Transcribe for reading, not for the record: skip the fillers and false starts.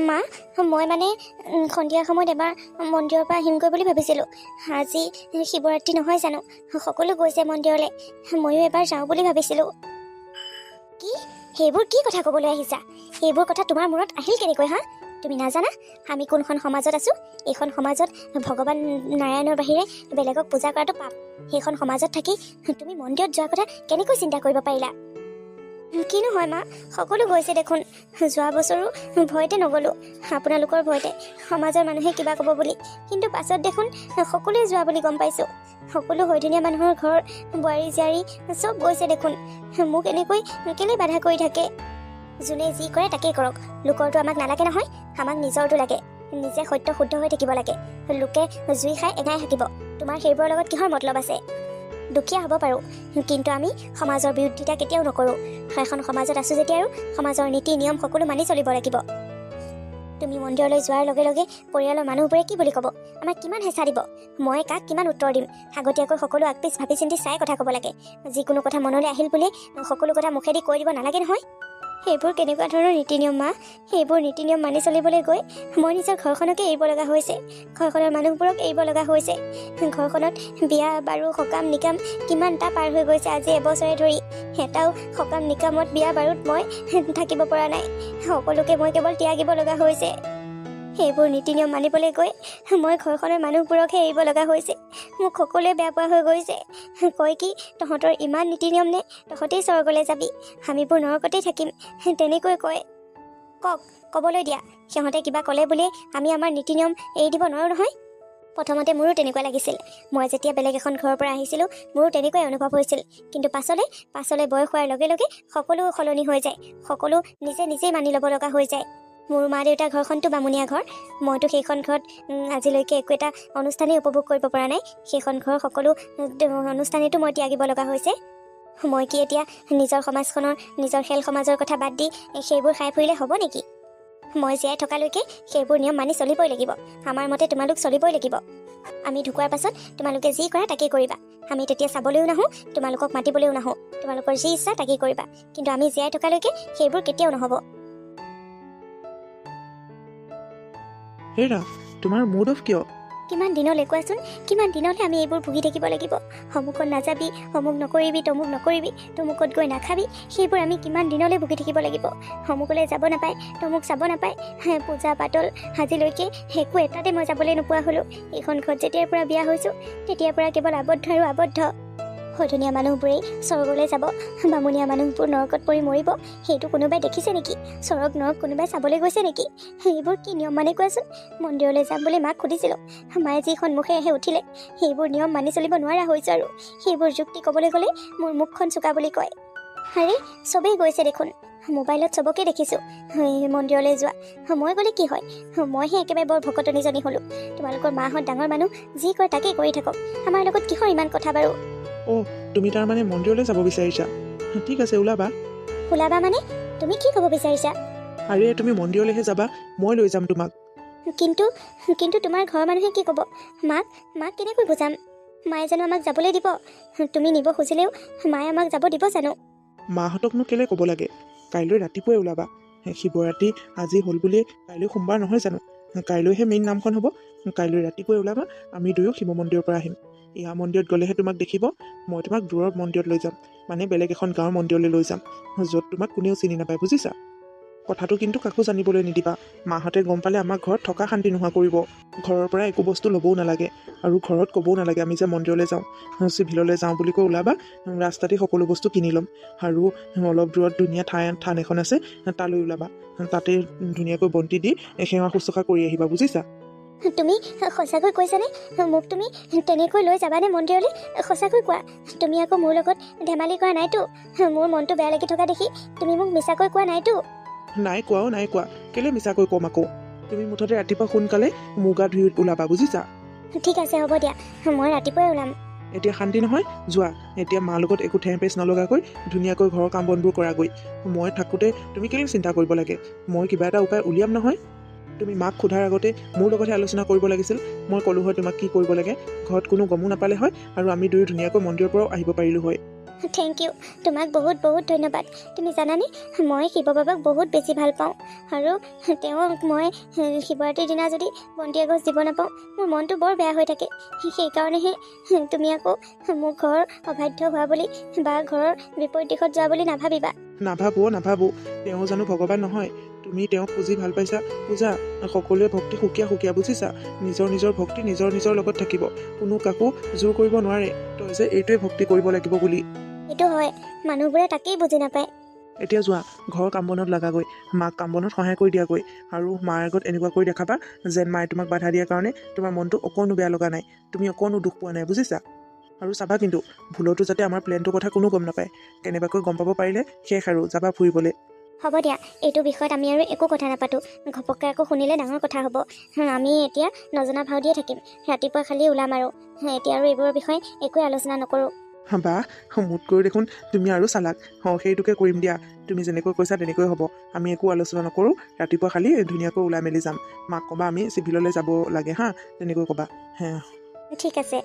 মা, মই মানে সন্ধিয়া সময়ত এবাৰ মন্দিৰৰ পৰা আহিমগৈ বুলি ভাবিছিলোঁ। আজি শিৱৰাত্ৰি নহয় জানো, সকলো গৈছে মন্দিৰলৈ, ময়ো এবাৰ যাওঁ বুলি ভাবিছিলোঁ। কি সেইবোৰ কি কথা ক'বলৈ আহিছা? সেইবোৰ কথা তোমাৰ মূৰত আহিল কেনেকৈ হা? তুমি নাজানা আমি কোনখন সমাজত আছোঁ? এইখন সমাজত ভগৱান নাৰায়ণৰ বাহিৰে বেলেগক পূজা কৰাটো পাপ। সেইখন সমাজত থাকি তুমি মন্দিৰত যোৱাৰ কথা কেনেকৈ চিন্তা কৰিব পাৰিলা? কিনো হয় মা, সকলো গৈছে দেখোন। যোৱা বছৰো ভয়তে নগ'লোঁ, আপোনালোকৰ ভয়তে, সমাজৰ মানুহে কিবা ক'ব বুলি। কিন্তু পাছত দেখোন সকলোৱে যোৱা বুলি গম পাইছোঁ। সকলো হয়ধনীয়া মানুহৰ ঘৰ বোৱাৰী জীয়াৰী চব গৈছে দেখোন। মোক এনেকৈ কেলৈ বাধা কৰি থাকে? যোনে যি কৰে তাকেই কৰক, লোকৰটো আমাক নালাগে নহয়, আমাক নিজৰটো লাগে। নিজে সত্য শুদ্ধ হৈ থাকিব লাগে। লোকে জুই খাই এঙাই থাকিব, তোমাৰ সেইবোৰৰ লগত কিহৰ মতলব আছে? দুখীয়া হ'ব পাৰোঁ, কিন্তু আমি সমাজৰ বিৰোধিতা কেতিয়াও নকৰোঁ। এখন সমাজত আছোঁ যেতিয়া আৰু সমাজৰ নীতি নিয়ম সকলো মানি চলিব লাগিব। তুমি মন্দিৰলৈ যোৱাৰ লগে লগে পৰিয়ালৰ মানুহবোৰে কি বুলি ক'ব, আমাক কিমান হেঁচা দিব, মই কাক কিমান উত্তৰ দিম, আগতীয়াকৈ সকলো আগপিছ ভাবি চিন্তি চাই কথা ক'ব লাগে। যিকোনো কথা মনলৈ আহিল বুলি সকলো কথা মুখেদি কৈ দিব নালাগে নহয়। সেইবোৰ কেনেকুৱা ধৰণৰ নীতি নিয়ম মা? সেইবোৰ নীতি নিয়ম মানি চলিবলৈ গৈ মই নিজৰ ঘৰখনকে এৰিব লগা হৈছে, ঘৰখনৰ মানুহবোৰক এৰিব লগা হৈছে। ঘৰখনত বিয়া বাৰু সকাম নিকাম কিমানটা পাৰ হৈ গৈছে আজি এবছৰে ধৰি, এটাও সকাম নিকামত বিয়া বাৰুত মই থাকিব পৰা নাই। সকলোকে মই কেৱল ত্যাগিব লগা হৈছে। সেইবোৰ নীতি নিয়ম মানিবলৈ গৈ মই ঘৰখনৰ মানুহবোৰকহে এৰিব লগা হৈছে। মোক সকলোৱে বেয়া পোৱা হৈ গৈছে। কয় কি, তহঁতৰ ইমান নীতি নিয়ম নে, তহঁতেই স্বৰ্গলৈ যাবি, আমিবোৰ নৰকতেই থাকিম, তেনেকৈ কয়। ক'বলৈ দিয়া, সিহঁতে কিবা ক'লে বুলিয়ে আমি আমাৰ নীতি নিয়ম এৰি দিব নোৱাৰোঁ নহয়। প্ৰথমতে মোৰো তেনেকুৱা লাগিছিল। মই যেতিয়া বেলেগ এখন ঘৰৰ পৰা আহিছিলোঁ মোৰো তেনেকুৱাই অনুভৱ হৈছিল। কিন্তু পাছলৈ বয়স হোৱাৰ লগে লগে সকলো সলনি হৈ যায়, সকলো নিজেই মানি ল'ব লগা হৈ যায়। মোৰ মা দেউতাৰ ঘৰখনতো বামুণীয়া ঘৰ, মইতো সেইখন ঘৰত আজিলৈকে একো এটা অনুষ্ঠানেই উপভোগ কৰিব পৰা নাই। সেইখন ঘৰৰ সকলো অনুষ্ঠানেতো মই ত্যাগিব লগা হৈছে। মই কি এতিয়া নিজৰ সমাজখনৰ, নিজৰ খেল সমাজৰ কথা বাদ দি সেইবোৰ খাই ফুৰিলে হ'ব নেকি? মই জীয়াই থকালৈকে সেইবোৰ নিয়ম মানি চলিবই লাগিব। আমাৰ মতে তোমালোক চলিবই লাগিব। আমি ঢুকোৱাৰ পাছত তোমালোকে যি কৰা তাকেই কৰিবা। আমি তেতিয়া চাবলৈও নাহোঁ, তোমালোকক মাতিবলৈও নাহোঁ, তোমালোকৰ যি ইচ্ছা তাকেই কৰিবা। কিন্তু আমি জীয়াই থকালৈকে সেইবোৰ কেতিয়াও নহ'ব। হেৰা, তোমাৰ মুড অফ কিয়? কিমান দিনলৈ কোৱাচোন, কিমান দিনলৈ আমি এইবোৰ ভুগি থাকিব লাগিব? অমুকত নাযাবি, অমুক নকৰিবি, তমুক নকৰিবি, তমুকত গৈ নাখাবি, সেইবোৰ আমি কিমান দিনলৈ ভুগি থাকিব লাগিব? অমুকলৈ যাব নাপায়, তমুক চাব নাপায়, পূজা পাতল আজিলৈকে একো এটাতে মই যাবলৈ নোপোৱা হ'লোঁ। এইখন ঘৰত যেতিয়াৰ পৰা বিয়া হৈছোঁ তেতিয়াৰ পৰা কেৱল আবদ্ধ আৰু আবদ্ধ। হয়ধনীয়া মানুহবোৰেই স্বৰ্গলৈ যাব, বামুণীয়া মানুহবোৰ নৰকত পৰি মৰিব, সেইটো কোনোবাই দেখিছে নেকি? স্বৰ্গ নৰক কোনোবাই চাবলৈ গৈছে নেকি? এইবোৰ কি নিয়ম মানে কোৱাচোন? মন্দিৰলৈ যাম বুলি মাক সুধিছিলোঁ, মায়ে যি সন্মুখে আহে উঠিলে। সেইবোৰ নিয়ম মানি চলিব নোৱাৰা হৈছোঁ আৰু সেইবোৰ যুক্তি ক'বলৈ গ'লে মোৰ মুখখন চোকা বুলি কয়। আৰে, চবেই গৈছে দেখোন, মোবাইলত চবকে দেখিছোঁ মন্দিৰলৈ যোৱা। মই গ'লে কি হয়? মইহে একেবাৰে বৰ ভকতনিজনী হ'লোঁ। তোমালোকৰ মাহঁত ডাঙৰ মানুহ, যি কয় তাকেই কৰি থাকক, আমাৰ লগত কিহৰ ইমান কথা বাৰু? তুমি তাৰমানে মন্দিৰলৈ যাব বিচাৰিছা? ঠিক আছে, ওলাবা। ওলাবা মানে? তুমি কি ক'ব বিচাৰিছা? আৰে, তুমি মন্দিৰলৈহে যাবা, মই লৈ যাম তোমাক। কিন্তু তোমাৰ ঘৰৰ মানুহে কি ক'ব? মাক কেনেকৈ বুজাম? মায়ে জানো আমাক যাবলৈ দিব? তুমি নিব খুজিলেও মায়ে আমাক যাব দিব জানো? মাহঁতকনো কেলৈ ক'ব লাগে? কাইলৈ ৰাতিপুৱাই ওলাবা। শিৱৰাত্ৰি আজি হ'ল বুলিয়ে কাইলৈ সোমবাৰ নহয় জানো? কাইলৈহে মেইন নামখন হ'ব। কাইলৈ ৰাতিপুৱাই ওলাবা, আমি দুয়ো শিৱ মন্দিৰৰ পৰা আহিম। এয়া মন্দিৰত গ'লেহে তোমাক দেখিব। মই তোমাক দূৰৰ মন্দিৰত লৈ যাম, মানে বেলেগ এখন গাঁৱৰ মন্দিৰলৈ লৈ যাম, য'ত তোমাক কোনেও চিনি নাপায়, বুজিছা? কথাটো কিন্তু কাকো জানিবলৈ নিদিবা। মাহঁতে গম পালে আমাক ঘৰত থকা শান্তি নোহোৱা কৰিব। ঘৰৰ পৰা একো বস্তু ল'বও নালাগে, আৰু ঘৰত ক'বও নালাগে আমি যে মন্দিৰলৈ যাওঁ, চিভিললৈ যাওঁ বুলি কৈ ওলাবা। ৰাস্তাতে সকলো বস্তু কিনি ল'ম, আৰু অলপ দূৰত ধুনীয়া থান এখন আছে, তালৈ ওলাবা। তাতে ধুনীয়াকৈ বন্তি দি সেৱা শুশ্ৰূষা কৰি আহিবা, বুজিছা? তুমি সঁচাকৈ কৈছানে? মোক তুমি তেনেকৈ লৈ যাবানে মন্দিৰলৈ? সঁচাকৈ কোৱা। তুমি আকৌ মোৰ লগত ধেমালি কৰা নাইতো? মোৰ মনটো বেয়া লাগি থকা দেখি তুমি মোক মিছাকৈ কোৱা নাইতো? নাই কোৱা। কেলৈ মিছাকৈ ক'ম আকৌ? তুমি মুঠতে ৰাতিপুৱা সোনকালে মুগা ধুই ওলাবা, বুজিছা? ঠিক আছে, হ'ব দিয়া, মই ৰাতিপুৱাই ওলাম। এতিয়া শান্তি নহয়? যোৱা, এতিয়া মাৰ লগত একো ঠেহ পেচ নলগাকৈ ধুনীয়াকৈ ঘৰৰ কাম বনবোৰ কৰাগৈ। মই থাকোঁতে তুমি কেলৈ চিন্তা কৰিব লাগে? মই কিবা এটা উপায় উলিয়াম নহয়। তুমি মাক সোধাৰ আগতে মোৰ লগতহে আলোচনা কৰিব লাগিছিল। মই ক'লোঁ হয় তোমাক কি কৰিব লাগে, ঘৰত কোনো গমো নাপালে হয়, আৰু আমি দুয়ো ধুনীয়াকৈ মন্দিৰৰ পৰাও আহিব পাৰিলোঁ হয়। থেংক ইউ, তোমাক বহুত বহুত ধন্যবাদ। তুমি জানানে, মই শিৱ বাবাক বহুত বেছি ভাল পাওঁ আৰু তেওঁক মই শিৱৰাত্ৰিৰ দিনা যদি বন্তি এগছ দিব নাপাওঁ মোৰ মনটো বৰ বেয়া হৈ থাকে। সেইকাৰণেহে তুমি আকৌ মোক ঘৰৰ অবাধ্য হোৱা বুলি বা ঘৰৰ বিপৰীত দিশত যোৱা বুলি নাভাবিবা। নাভাবো তেওঁ জানো ভগৱান নহয়? তুমি তেওঁক পুজি ভাল পাইছা, পূজা। সকলোৱে ভক্তি সুকীয়া বুজিছা? নিজৰ ভক্তি নিজৰ লগত থাকিব, কোনো কাকো জোৰ কৰিব নোৱাৰে তই যে এইটোৱে ভক্তি কৰিব লাগিব বুলি। সেইটো হয়, মানুহবোৰে তাকেই বুজি নাপায়। এতিয়া যোৱা, ঘৰৰ কাম বনত লাগাগৈ, মাক কাম বনত সহায় কৰি দিয়াগৈ, আৰু মাৰ আগত এনেকুৱা কৰি দেখাবা যেন মায়ে তোমাক বাধা দিয়াৰ কাৰণে তোমাৰ মনটো অকণো বেয়া লগা নাই, তুমি অকণো দুখ পোৱা নাই, বুজিছা? আৰু চাবা কিন্তু ভুলতো যাতে আমাৰ প্লেনটোৰ কথা কোনো গম নাপায়। কেনেবাকৈ গম পাব পাৰিলে শেষ আৰু, যাবা ফুৰিবলৈ। হ'ব দিয়া, এইটো বিষয়ত আমি আৰু একো কথা নাপাতো। ঘপককৈ আকৌ শুনিলে ডাঙৰ কথা হ'ব। আমি এতিয়া নজনা ভাও দিয়ে থাকিম, ৰাতিপুৱা খালি ওলাম আৰু। এতিয়া আৰু এইবোৰৰ বিষয়ে একোৱে আলোচনা নকৰোঁ। বাহ, মোতকৈ দেখোন তুমি আৰু চালাক। সেইটোকে কৰিম দিয়া, তুমি যেনেকৈ কৈছা তেনেকৈ হ'ব। আমি একো আলোচনা নকৰোঁ, ৰাতিপুৱা খালি ধুনীয়াকৈ ওলাই মেলি যাম। মাক ক'বা আমি চিভিললৈ যাব লাগে, তেনেকৈ ক'বা। ঠিক আছে।